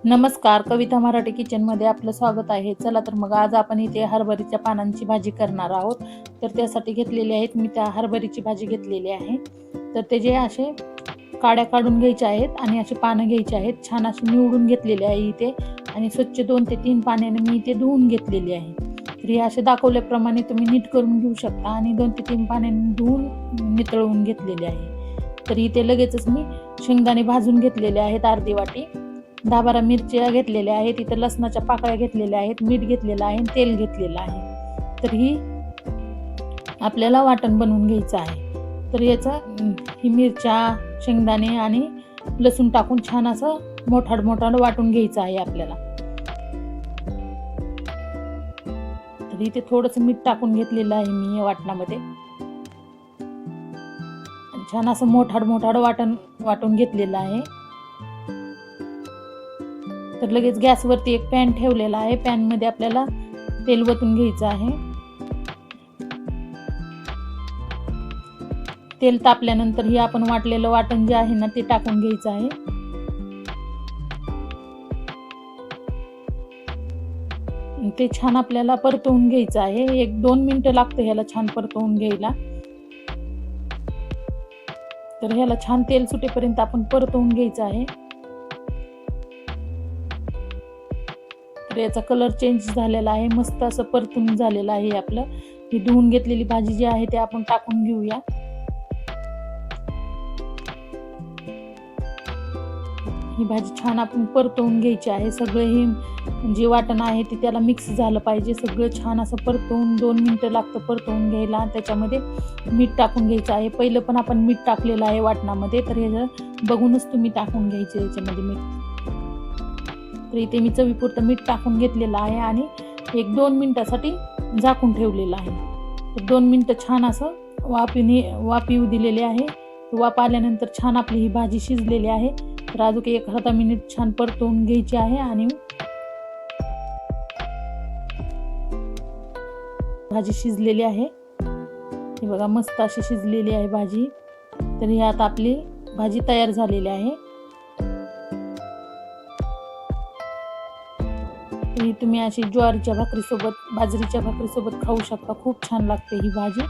नमस्कार, कविता मराठी किचनमध्ये आपलं स्वागत आहे. चला तर मग आज आपण इथे हरभऱ्याच्या पानांची भाजी करणार आहोत. तर त्यासाठी घेतलेली आहेत, मी त्या हरभऱ्याची भाजी घेतलेली आहे. तर त्याचे असे काड्या काढून घ्यायच्या आहेत आणि असे पानं घ्यायचे आहेत. छान असे निवडून घेतलेले आहे इथे आणि स्वच्छ 2 ते 3 पाण्याने मी इथे धुवून घेतलेली आहे. तर हे असे दाखवल्याप्रमाणे तुम्ही नीट करून घेऊ शकता आणि 2 ते 3 पाण्याने धुवून नितळवून घेतलेले आहे. तर इथे लगेचच मी शेंगदाणे भाजून घेतलेले आहेत अर्धी वाटी. 10-12 मिरच्या घेतलेल्या आहेत, इथं लसणाच्या पाकळ्या घेतलेल्या आहेत, मीठ घेतलेलं आहे, तेल घेतलेलं आहे. तर ही आपल्याला वाटण बनवून घ्यायचं आहे. तर याचं ही मिरच्या, शेंगदाणे आणि लसूण टाकून छान असं मोठाड वाटून घ्यायचं आहे आपल्याला. तर इथे थोडंसं मीठ टाकून घेतलेलं आहे मी या वाटणामध्ये. छान असं मोठाड वाटून घेतलेलं आहे. तर लगेच गॅसवरती एक पॅन ठेवलेला आहे. पॅनमध्ये आपल्याला तेल ओतून घ्यायचं आहे. तेल तापल्यानंतर हे आपण वाटलेलं वाटण जे आहे ना ते टाकून घ्यायचं आहे. ते छान आपल्याला परतवून घ्यायचं आहे. 1-2 मिनिटं लागतं ह्याला छान परतवून घ्यायला. तर ह्याला छान तेल सुटेपर्यंत आपण परतवून घ्यायचं आहे. तर याचा कलर चेंज झालेला आहे, मस्त असं परतून झालेलं आहे आपलं. ही धुवून घेतलेली भाजी जी आहे ते आपण टाकून घेऊया. ही भाजी छान आपण परतवून घ्यायची आहे. सगळे ही जे वाटण आहे ते त्याला मिक्स झालं पाहिजे. सगळं छान असं परतवून 2 मिनिटं लागतं परतवून घ्यायला. त्याच्यामध्ये मीठ टाकून घ्यायचं आहे. पहिलं पण आपण मीठ टाकलेलं आहे वाटणामध्ये, तर हे बघूनच तुम्ही टाकून घ्यायचं याच्यामध्ये मीठ. तर इथे मी चवीपुरतं मीठ टाकून घेतलेलं आहे आणि 1-2 मिनिटासाठी झाकून ठेवलेलं आहे. तर 2 मिनिटं छान असं वाफ येऊ दिलेले आहे. वाफ आल्यानंतर छान आपली ही भाजी शिजलेली आहे. तर अजून 1-10 मिनिट छान परतवून घ्यायची आहे आणि भाजी शिजलेली आहे. हे बघा मस्त अशी शिजलेली आहे भाजी. तर ही आता आपली भाजी तयार झालेली आहे. ही तुम्ही अशी ज्वारीच्या भाकरीसोबत, बाजरीच्या भाकरीसोबत खाऊ शकता. खूप छान लागते ही भाजी.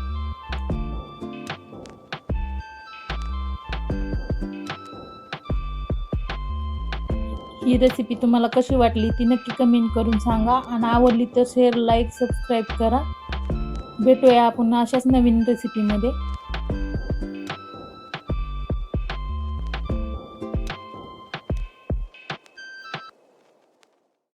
ही रेसिपी तुम्हाला कशी वाटली ती नक्की कमेंट करून सांगा आणि आवडली तर शेअर, लाईक, सबस्क्राईब करा. भेटूया आपण अशाच नवीन रेसिपीमध्ये.